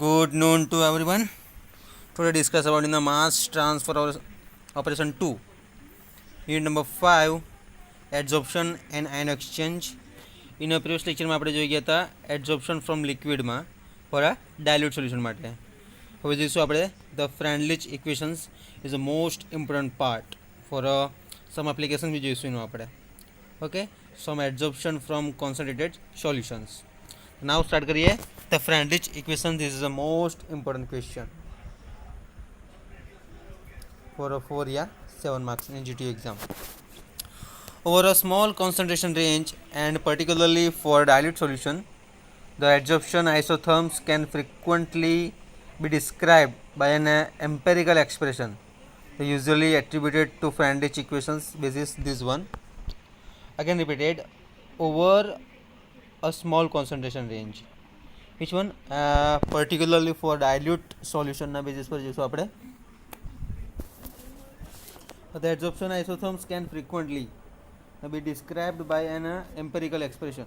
Good noon to everyone. Today discuss about in the mass transfer operation 2. Unit number 5 adsorption and ion exchange. In a previous lecture માં આપણે જોઈ ગયા હતા adsorption from liquid માં for a dilute solution માટે. હવે જોઈશું આપણે the Freundlich equations is the most important part for some applications भी જોઈશું એનું આપણે. Okay, some adsorption from concentrated solutions. Now start करिए the Freundlich equation. This is the most important question for a 7 marks in GT exam. Over a small concentration range and particularly for dilute solution, the adsorption isotherms can frequently be described by an empirical expression usually attributed to Freundlich equations basis this one. Again repeated, over a small concentration range. Which one? Particularly for dilute solution na basis પર જોઈશું આપણે. The adsorption isotherms can frequently be described by an empirical expression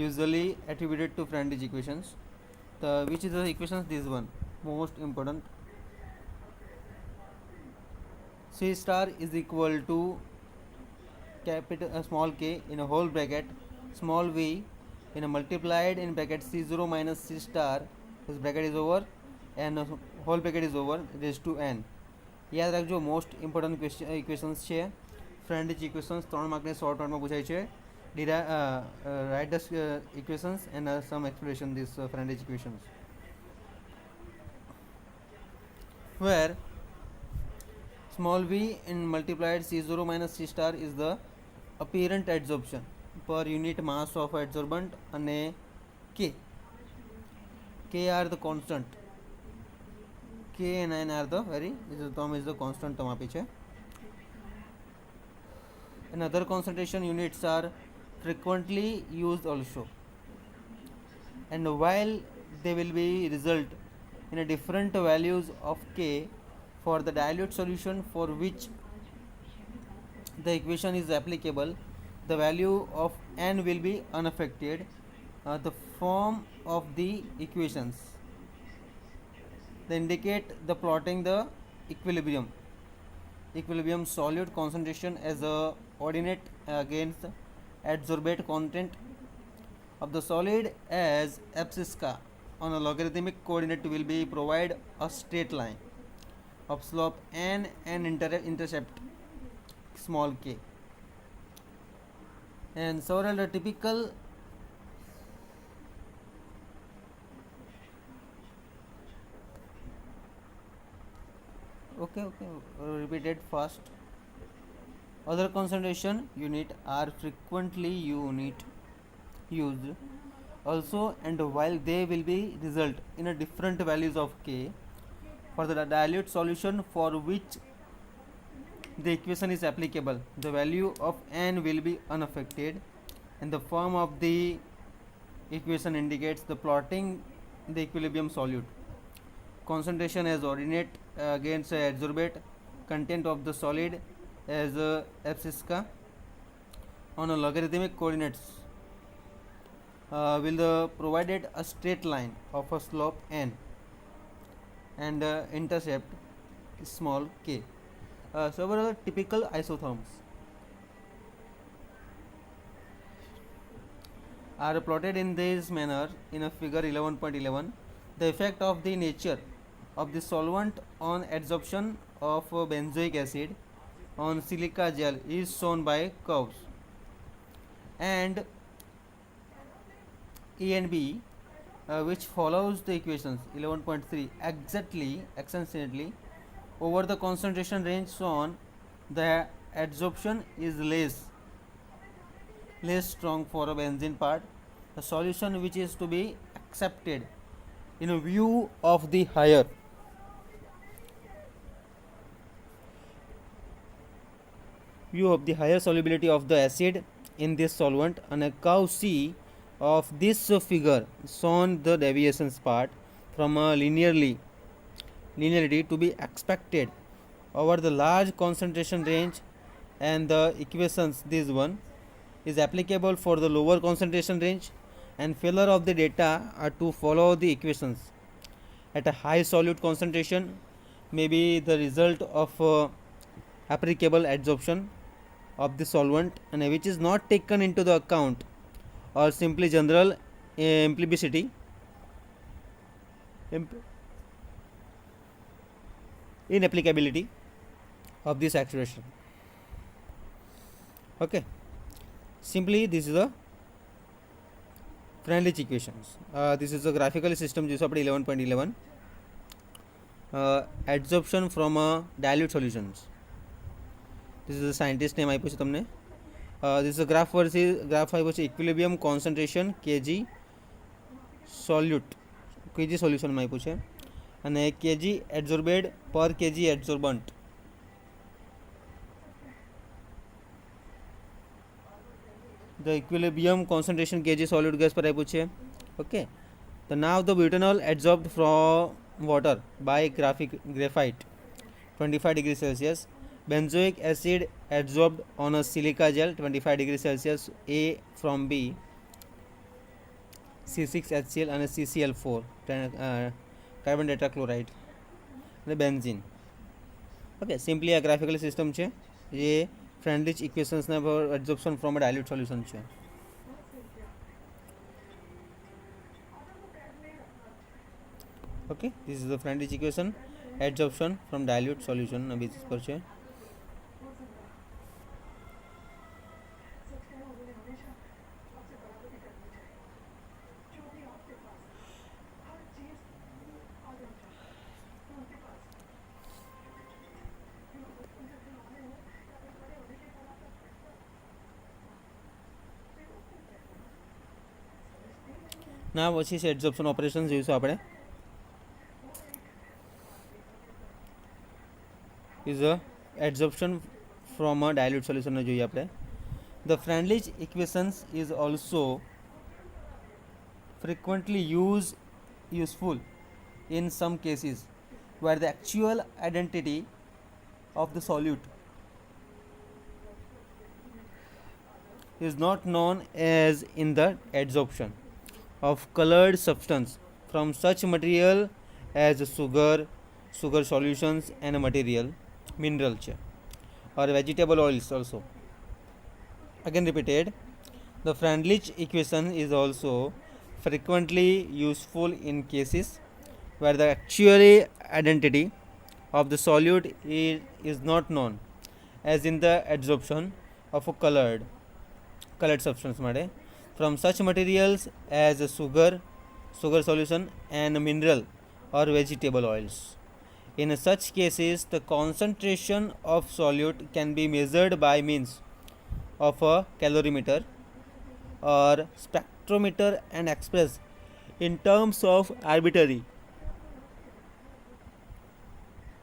usually attributed to Freundlich equations. Which is the equations? This one, most important. C star is equal to capital small k in a whole bracket small v in a multiplied in bracket c0 minus c star, this bracket is over and whole bracket is over raised to n. યાદ રાખજો, most important equations છે Freundlich equations. 3 માર્કની short નોટમાં પૂછાય છે. Write the equations and sum explanation this Freundlich equations, where small v in multiplied c0 minus c star is the apparent adsorption per unit mass of adsorbent and k are the constant. K and n are the this term is the constant term આપી છે. And other concentration units are frequently used also, and while they will be result in a different values of k for the dilute solution for which the equation is applicable, the value of n will be unaffected. The form of the equations, they indicate the plotting the equilibrium solute concentration as a ordinate against adsorbate content of the solid as abscissa on a logarithmic coordinate will be provide a straight line of slope n and intercept small k. And several typical repeated fast. Other concentration unit are frequently used also, and while they will be result in a different values of k for the dilute solution for which the equation is applicable, the value of n will be unaffected, and the form of the equation indicates the plotting the equilibrium solute concentration as ordinate against adsorbate content of the solid as abscissa on a logarithmic coordinates will provided a straight line of a slope n and intercept small k. Several typical isotherms are plotted in this manner in a figure 11.11. The effect of the nature of the solvent on adsorption of benzoic acid on silica gel is shown by curves, and E and B which follows the equations 11.3 exactly over the concentration range shown, the adsorption is less strong for a benzene part, a solution which is to be accepted in a view of the higher solubility of the acid in this solvent. And a curve C of this figure shown the deviations part from a linearity to be expected over the large concentration range, and the equations this one is applicable for the lower concentration range and failure of the data are to follow the equations at a high solute concentration may be the result of applicable adsorption of the solvent, and which is not taken into the account, or simply general implicity inapplicability of this actuation. Okay, simply this is a Freundlich equations. This is a graphical system जिसको આપણે 11.11 adsorption from dilute solutions. This is the scientist name આપ્યું છે તમને. This is a graph આપ્યો છે equilibrium concentration kg solute kg solution માં આપ્યું છે અને kg adsorbed per kg adsorbent. The equilibrium concentration kg solid gas पर आप्યું છે. Okay, so now the butanol adsorbed from water by graphite 25 degrees Celsius, benzoic acid adsorbed on a silica gel 25 degrees Celsius, A from B, C6HCl and CCl4 carbon tetrachloride and benzene. Okay, simply a graphical system છે જે Freundlich equations ના adsorption from a dilute solution છે. Okay, this is the Freundlich equation adsorption from dilute solution ના basis પર છે. ના પછી છે એડઝોર્પ્શન ઓપરેશન જોઈશું આપણે. Is a adsorption from a dilute સોલ્યુશનને જોઈએ આપણે. The Freundlich equations is also frequently useful in some cases where the actual identity of the solute is not known as in the adsorption of colored substance from such material as sugar solutions and mineral or vegetable oils also. Again repeated, the Freundlich equation is also frequently useful in cases where the actual identity of the solute is not known as in the adsorption of a colored substance from such materials as sugar solution and mineral or vegetable oils. In such cases, the concentration of solute can be measured by means of a calorimeter or spectrometer and expressed in terms of arbitrary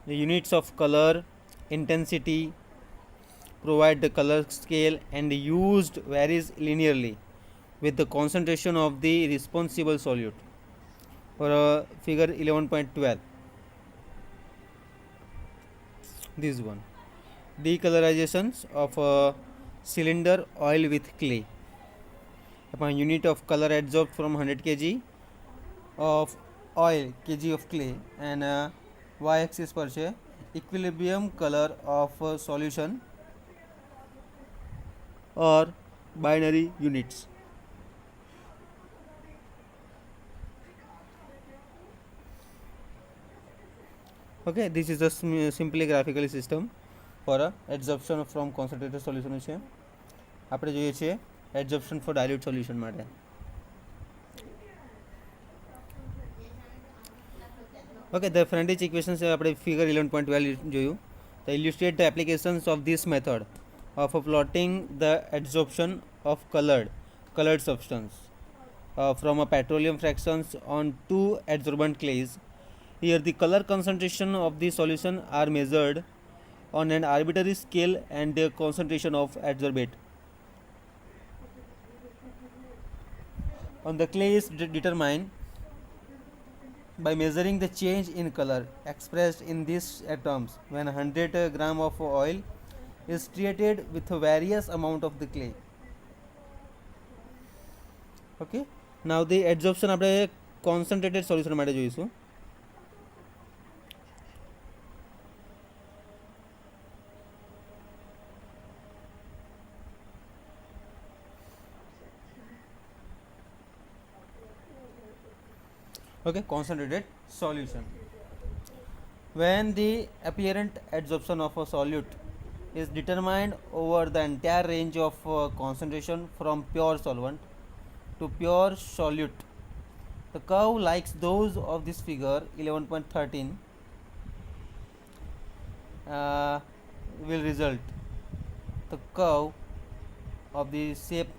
the units of color intensity, provide the color scale, and used varies linearly with the concentration of the responsible solute. For figure 11.12, this one, decolorizations of a cylinder oil with clay. Upon unit of color adsorbed from 100 kg of oil, kg of clay, and y-axis पर છે equilibrium color of solution or binary units. Okay, this is a simply graphical system for a adsorption from concentrated solution છે. આપણે જોઈએ છીએ adsorption for dilute solution માટે. Okay, the Freundlich equations આપણે figure 11.12 જોયું. To illustrate the applications of this method of plotting the adsorption of colored substance from a petroleum fractions on two adsorbent clays. Here the color concentration of the solution are measured on an arbitrary scale and the concentration of adsorbate on the clay is determined by measuring the change in color expressed in these terms when 100 gram of oil is treated with a various amount of the clay. Okay, now the adsorption આપણે concentrated solution માટે જોઈશું. Okay, concentrated solution. When the apparent adsorption of a solute is determined over the entire range of concentration from pure solvent to pure solute, the curve like those of this figure 11.13 will result. The curve of the shape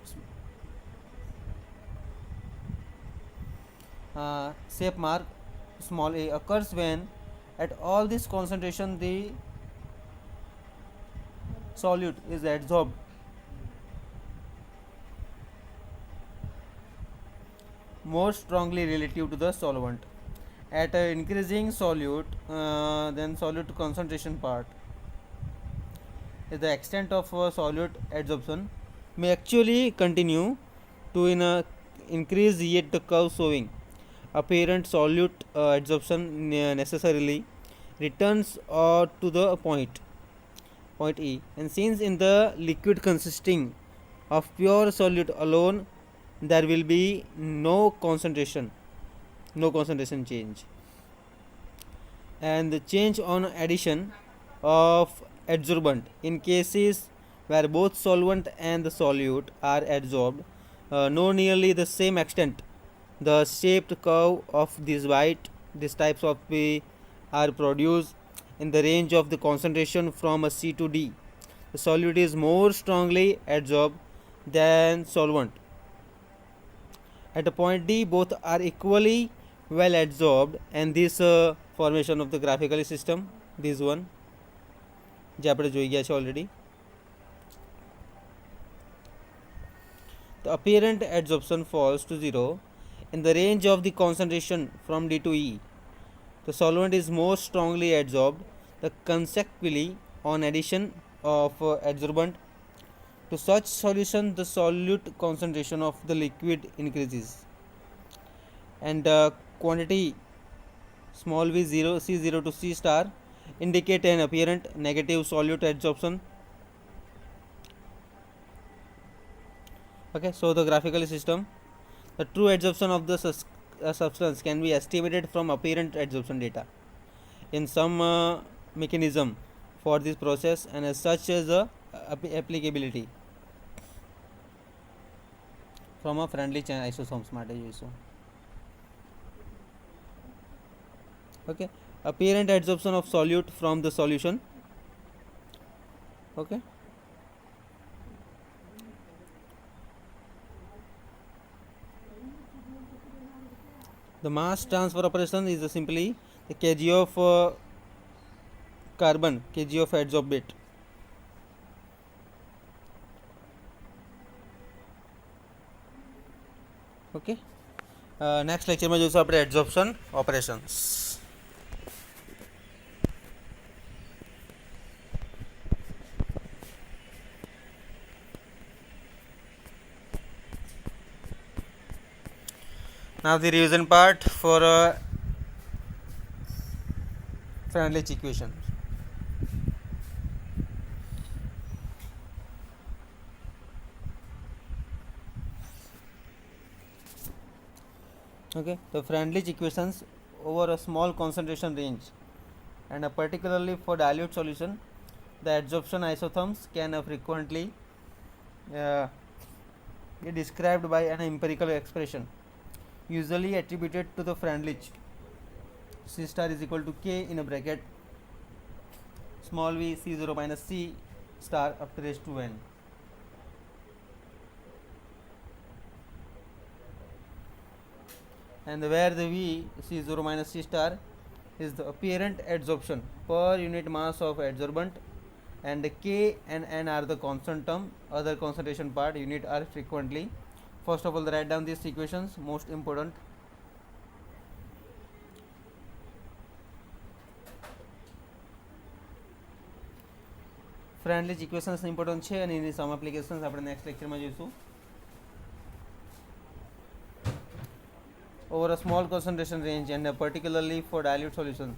mark small a occurs when at all this concentration the solute is adsorbed more strongly relative to the solvent. At increasing solute, then solute concentration part, the extent of solute adsorption may actually continue to increase, yet the curve showing apparent solute adsorption necessarily returns to the point E, and since in the liquid consisting of pure solute alone there will be no concentration change, and the change on addition of adsorbent in cases where both solvent and the solute are adsorbed no nearly the same extent. The shaped curve of these types of P are produced in the range of the concentration from a C to D. The solute is more strongly adsorbed than solvent. At a point D, both are equally well adsorbed, and this formation of the graphical system, this one જે આપણે જોઈ ગયા છે already. The apparent adsorption falls to 0 in the range of the concentration from D to E. The solvent is more strongly adsorbed. The consequently on addition of adsorbent to such solution, the solute concentration of the liquid increases, and quantity small v 0 C0 to C star indicate an apparent negative solute adsorption. Okay, so the graphical system, the true adsorption of the substance can be estimated from apparent adsorption data in some mechanism for this process, and as such as applicability from a friendly chain isoforms માટે જોઈશું. Okay, apparent adsorption of solute from the solution. Okay, the mass transfer operation is simply the kg of carbon, kg of adsorbate. Okay, next lecture में જોઈશું આપણે adsorption operations. Now the revision part for Freundlich equation. Okay, the Freundlich equations over a small concentration range, and particularly for dilute solution, the adsorption isotherms can frequently be described by an empirical expression usually attributed to the Freundlich. C star is equal to K in a bracket small v C0 minus C star up to raised to n. And where the V C0 minus C star is the apparent adsorption per unit mass of adsorbent, and K and N are the constant term, other concentration part unit are frequently. First of all, write down these equations, most important. Freundlich equations important છે, અને એની સમ applications આપણે next લેક્ચરમાં જોઈશું. over a small concentration range, and particularly for dilute solutions,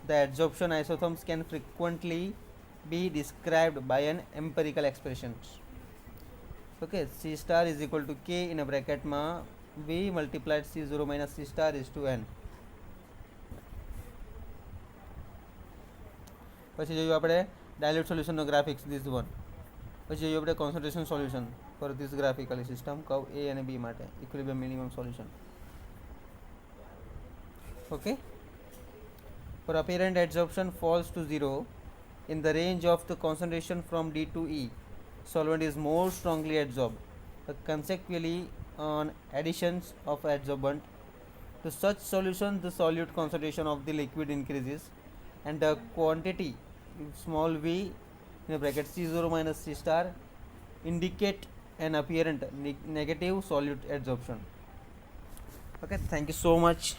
the adsorption isotherms can frequently be described by an empirical expression. Okay, C star is equal to K in a bracket ma V multiplied C0 minus C star is to N. પછી જોયું આપણે dilute solution no graphics this one. પછી જોયું આપણે concentration solution for this graphical system curve A અને B માટે equilibrium minimum solution. Okay, for apparent adsorption falls to 0 in the range of the concentration from D to E, solvent is more strongly adsorbed. Consequently, on additions of adsorbent to such solution, the solute concentration of the liquid increases, and the quantity small v in a bracket C0 minus C star indicate an apparent negative solute adsorption. Okay, thank you so much.